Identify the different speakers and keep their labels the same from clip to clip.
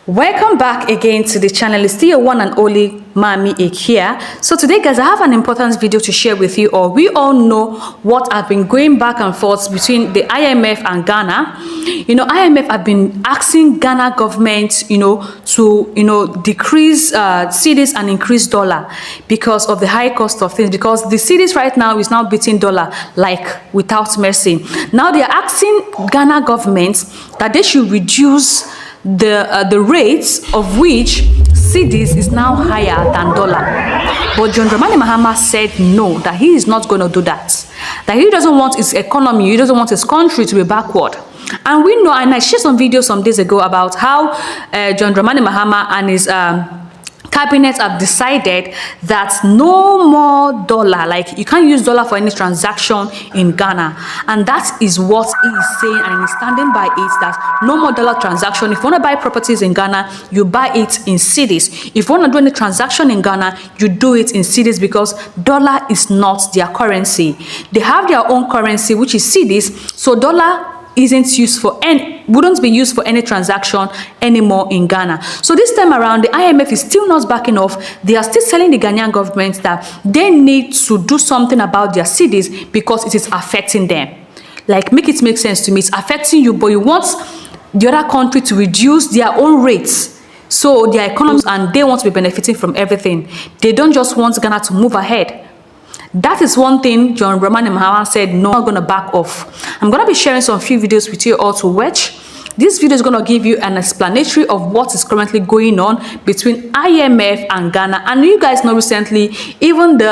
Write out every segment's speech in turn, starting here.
Speaker 1: Welcome back again to the channel. It's still your one and only Mami Ik here. So today, guys, I have an important video to share with you all. We all know what have been going back and forth between the IMF and Ghana. IMF have been asking Ghana government, to, decrease Cedis and increase dollar because of the high cost of things. Because the Cedis right now is now beating dollar like without mercy. Now they are asking Ghana government that they should reduce the rates of which Cedis is now higher than dollar. But John Dramani Mahama said no, that he is not going to do that. That he doesn't want his economy, he doesn't want his country to be backward. And we know, and I shared some videos some days ago about how John Dramani Mahama and his cabinet have decided that no more dollar, like you can't use dollar for any transaction in Ghana. And that is what he is saying, and he's standing by it, that no more dollar transaction. If you want to buy properties in Ghana, you buy it in Cedis. If you want to do any transaction in Ghana, you do it in Cedis, because dollar is not their currency. They have their own currency, which is Cedis. So dollar isn't used for wouldn't be used for any transaction anymore in Ghana. So this time around, the IMF is still not backing off. They are still telling the Ghanaian government that they need to do something about their Cedis because it is affecting them. Like, make it make sense to me. It's affecting you, but you want the other country to reduce their own rates, so their economies, and they want to be benefiting from everything. They don't just want Ghana to move ahead. That is one thing John Dramani Mahama said, no, I'm going to back off. I'm going to be sharing some few videos with you all to watch. This video is going to give you an explanatory of what is currently going on between IMF and Ghana. And you guys know recently, even the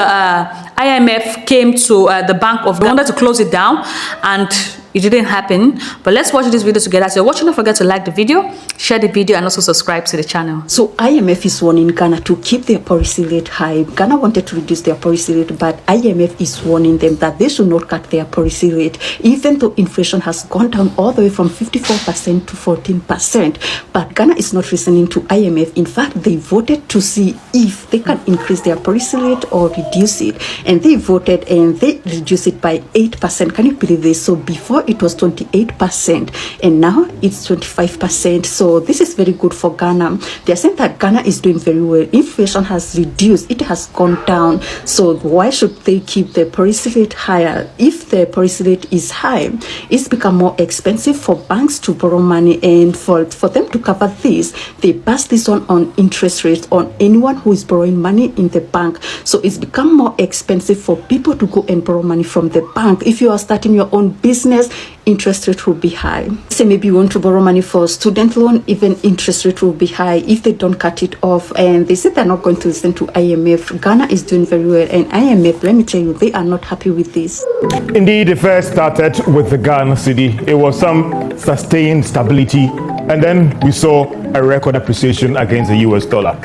Speaker 1: IMF came to the Bank of Ghana to close it down, and it didn't happen. But let's watch this video together. So watching, don't forget to like the video, share the video, and also subscribe to the channel.
Speaker 2: So IMF is warning Ghana to keep their policy rate high. Ghana wanted to reduce their policy rate, but IMF is warning them that they should not cut their policy rate, even though inflation has gone down all the way from 54% to 14%. But Ghana is not listening to IMF. In fact, they voted to see if they can increase their policy rate or reduce it. And they voted and they reduced it by 8%. Can you believe this? So before it was 28%, and now it's 25%. So this is very good for Ghana. They're saying that Ghana is doing very well. Inflation has reduced, it has gone down. So why should they keep the policy rate higher? If the policy rate is high, it's become more expensive for banks to borrow money, and for them to cover this, they pass this on interest rates on anyone who is borrowing money in the bank. So it's become more expensive for people to go and borrow money from the bank. If you are starting your own business, interest rate will be high. Say maybe you want to borrow money for student loan, even interest rate will be high if they don't cut it off. And they said they're not going to listen to IMF. Ghana is doing very well, and IMF, let me tell you, they are not happy with this.
Speaker 3: Indeed, it first started with the Ghana cedi. It was some sustained stability, and then we saw a record appreciation against the US dollar.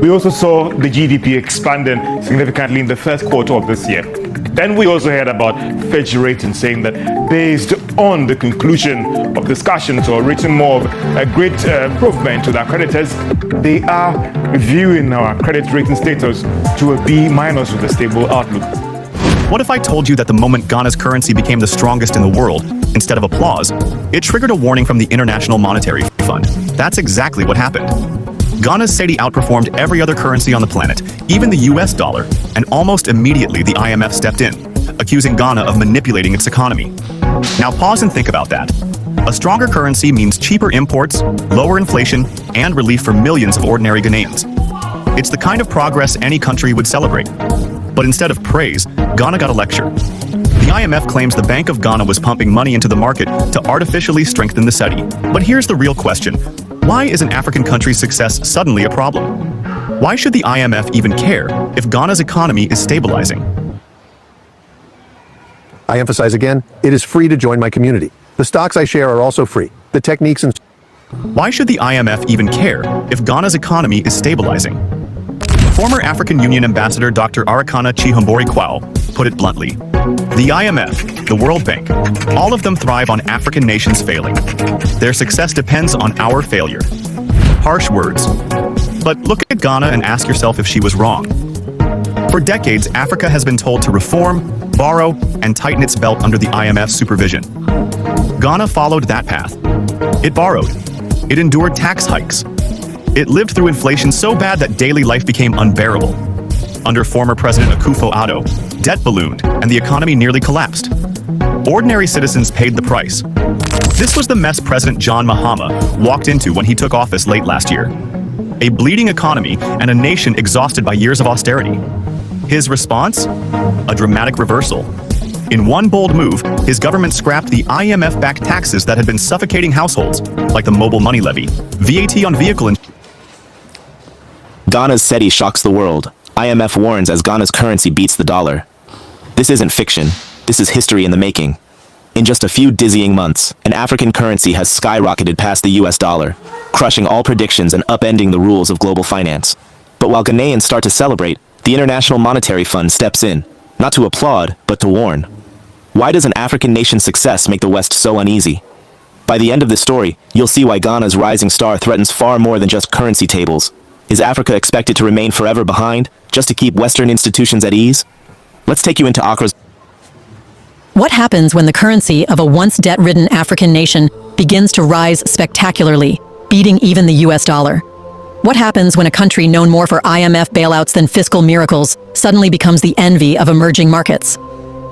Speaker 3: We also saw the GDP expanding significantly in the first quarter of this year. Then we also heard about Fitch rating, saying that based on the conclusion of discussions or reaching more of a great improvement to their creditors, they are reviewing our credit rating status to a B- with a stable outlook.
Speaker 4: What if I told you that the moment Ghana's currency became the strongest in the world, instead of applause, it triggered a warning from the International Monetary Fund? That's exactly what happened. Ghana's cedi outperformed every other currency on the planet, even the US dollar, and almost immediately the IMF stepped in, accusing Ghana of manipulating its economy. Now pause and think about that. A stronger currency means cheaper imports, lower inflation, and relief for millions of ordinary Ghanaians. It's the kind of progress any country would celebrate. But instead of praise, Ghana got a lecture. The IMF claims the Bank of Ghana was pumping money into the market to artificially strengthen the cedi. But here's the real question. Why is an African country's success suddenly a problem? Why should the IMF even care if Ghana's economy is stabilizing?
Speaker 5: I emphasize again, it is free to join my community. The stocks I share are also free. The techniques and...
Speaker 4: Why should the IMF even care if Ghana's economy is stabilizing? Former African Union Ambassador Dr. Arikana Chihombori Kwao put it bluntly. The IMF, the World Bank, all of them thrive on African nations failing. Their success depends on our failure. Harsh words. But look at Ghana and ask yourself if she was wrong. For decades, Africa has been told to reform, borrow, and tighten its belt under the IMF's supervision. Ghana followed that path. It borrowed. It endured tax hikes. It lived through inflation so bad that daily life became unbearable. Under former President Akufo-Addo, debt ballooned and the economy nearly collapsed. Ordinary citizens paid the price. This was the mess President John Mahama walked into when he took office late last year. A bleeding economy and a nation exhausted by years of austerity. His response? A dramatic reversal. In one bold move, his government scrapped the IMF-backed taxes that had been suffocating households, like the mobile money levy, VAT on vehicle insurance.
Speaker 6: Ghana's Cedis shocks the world. IMF warns as Ghana's currency beats the dollar. This isn't fiction. This is history in the making. In just a few dizzying months, an African currency has skyrocketed past the US dollar, crushing all predictions and upending the rules of global finance. But while Ghanaians start to celebrate, the International Monetary Fund steps in, not to applaud, but to warn. Why does an African nation's success make the West so uneasy? By the end of this story, you'll see why Ghana's rising star threatens far more than just currency tables. Is Africa expected to remain forever behind, just to keep Western institutions at ease? Let's take you into Accra's...
Speaker 7: What happens when the currency of a once debt-ridden African nation begins to rise spectacularly, beating even the US dollar? What happens when a country known more for IMF bailouts than fiscal miracles suddenly becomes the envy of emerging markets?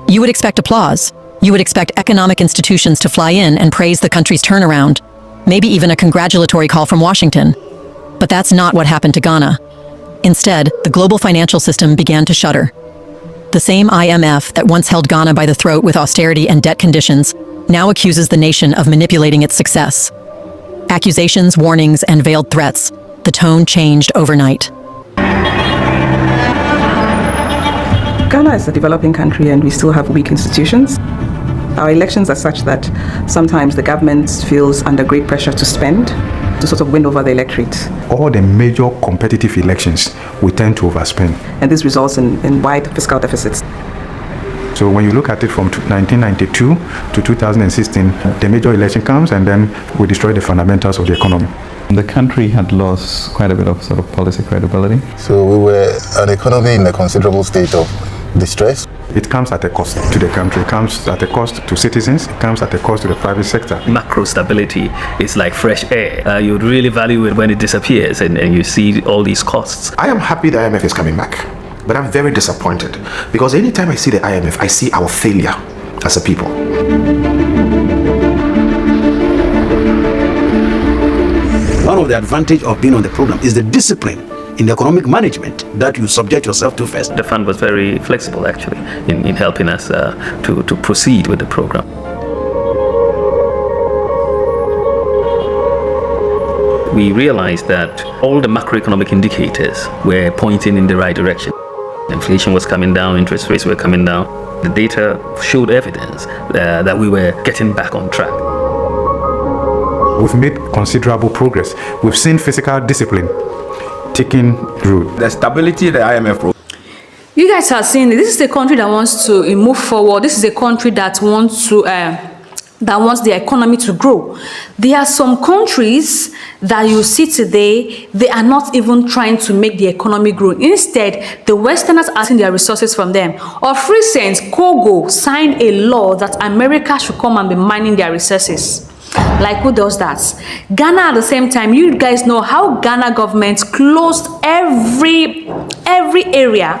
Speaker 7: You would expect applause. You would expect economic institutions to fly in and praise the country's turnaround, maybe even a congratulatory call from Washington. But that's not what happened to Ghana. Instead, the global financial system began to shudder. The same IMF that once held Ghana by the throat with austerity and debt conditions now accuses the nation of manipulating its success. Accusations, warnings, and veiled threats. The tone changed overnight.
Speaker 8: Ghana is a developing country and we still have weak institutions. Our elections are such that sometimes the government feels under great pressure to spend, to sort of win over the electorate.
Speaker 9: All the major competitive elections, we tend to overspend.
Speaker 8: And this results in wide fiscal deficits.
Speaker 9: So when you look at it from 1992 to 2016, the major election comes and then we destroy the fundamentals of the economy.
Speaker 10: The country had lost quite a bit of sort of policy credibility.
Speaker 11: So we were an economy in a considerable state of distress.
Speaker 9: It comes at a cost to the country, it comes at a cost to citizens, it comes at a cost to the private sector.
Speaker 12: Macro stability is like fresh air. You'd really value it when it disappears and you see all these costs.
Speaker 13: I am happy the IMF is coming back, but I'm very disappointed because anytime I see the IMF, I see our failure as a people.
Speaker 14: One of the advantages of being on the program is the discipline in the economic management that you subject yourself to first.
Speaker 12: The fund was very flexible actually in helping us to proceed with the program. We realized that all the macroeconomic indicators were pointing in the right direction. Inflation was coming down, interest rates were coming down. The data showed evidence that we were getting back on track.
Speaker 9: We've made considerable progress. We've seen fiscal discipline taking root.
Speaker 15: The stability the IMF program.
Speaker 1: You guys are seeing this is a country that wants to move forward. This is a country that wants to that wants the economy to grow. There are some countries that you see today, they are not even trying to make the economy grow. Instead, the Westerners are taking their resources from them. Of recent, Congo signed a law that America should come and be mining their resources. Like who does that? Ghana at the same time, you guys know how Ghana government closed every area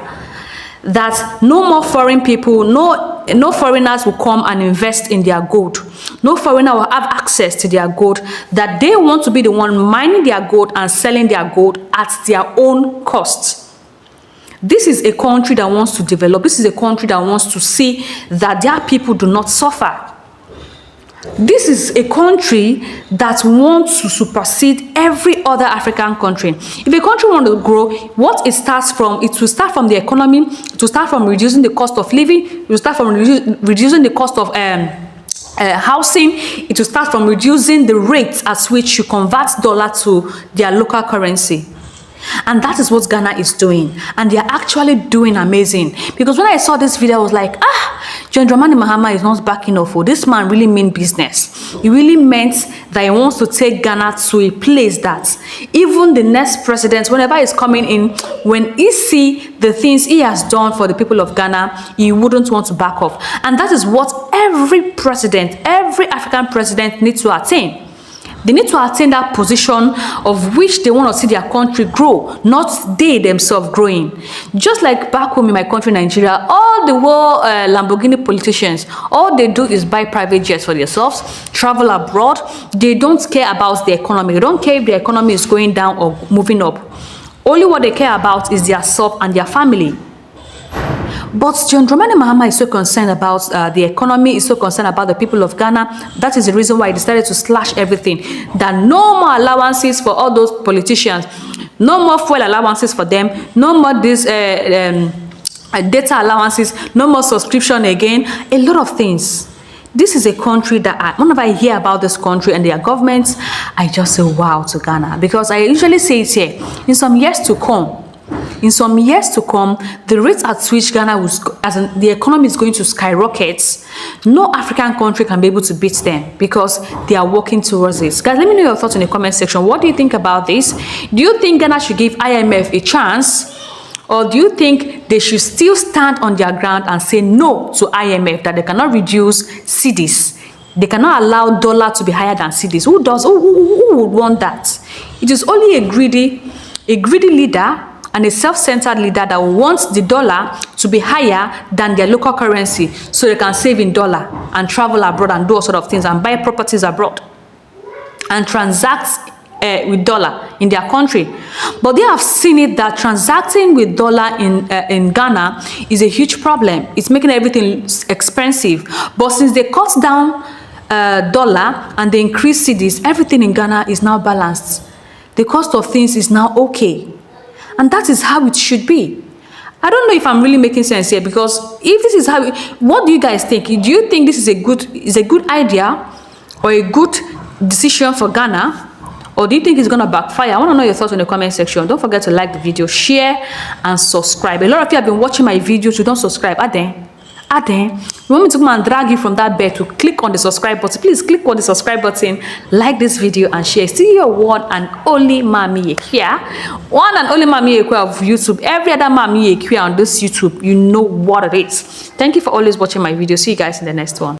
Speaker 1: that no more foreign people, no foreigners will come and invest in their gold. No foreigner will have access to their gold, that they want to be the one mining their gold and selling their gold at their own cost. This is a country that wants to develop. This is a country that wants to see that their people do not suffer. This is a country that wants to supersede every other African country. If a country wants to grow, what it starts from, it will start from the economy, it will start from reducing the cost of living, it will start from reducing the cost of housing, it will start from reducing the rates at which you convert dollar to their local currency. And that is what Ghana is doing. And they are actually doing amazing. Because when I saw this video, I was like, John Dramani Mahama is not backing off. This man really mean business. He really meant that he wants to take Ghana to a place that even the next president, whenever he's coming in, when he see the things he has done for the people of Ghana, he wouldn't want to back off. And that is what every president, every African president needs to attain. They need to attain that position of which they want to see their country grow, not they themselves growing. Just like back home in my country, Nigeria, all the world Lamborghini politicians, all they do is buy private jets for themselves, travel abroad. They don't care about the economy. They don't care if the economy is going down or moving up. Only what they care about is their self and their family. But John Dramani Mahama is so concerned about the economy, is so concerned about the people of Ghana. That is the reason why he decided to slash everything. That no more allowances for all those politicians, no more fuel allowances for them, no more this data allowances, no more subscription again, a lot of things. This is a country that whenever I hear about this country and their governments, I just say wow to Ghana. Because I usually say it here, in some years to come, the rate at which Ghana was, the economy is going to skyrocket, no African country can be able to beat them because they are working towards this. Guys, let me know your thoughts in the comment section. What do you think about this? Do you think Ghana should give IMF a chance? Or do you think they should still stand on their ground and say no to IMF, that they cannot reduce Cedis? They cannot allow dollar to be higher than Cedis. Who does? Who would want that? It is only a greedy leader and a self-centered leader that wants the dollar to be higher than their local currency so they can save in dollar and travel abroad and do all sort of things and buy properties abroad and transact with dollar in their country. But they have seen it that transacting with dollar in Ghana is a huge problem. It's making everything expensive. But since they cut down dollar and they increase Cedis, everything in Ghana is now balanced. The cost of things is now okay. And that is how it should be. I don't know if I'm really making sense here, because if this is how, what do you guys think? Do you think this is a good idea or a good decision for Ghana? Or do you think it's going to backfire? I want to know your thoughts in the comment section. Don't forget to like the video, share, and subscribe. A lot of you have been watching my videos. You don't subscribe. You want me to come and drag you from that bed to click on the subscribe button? Please click on the subscribe button, like this video, and share. See your one and only Mami here. One and only Mami of YouTube. Every other Mami here on this YouTube, you know what it is. Thank you for always watching my video. See you guys in the next one.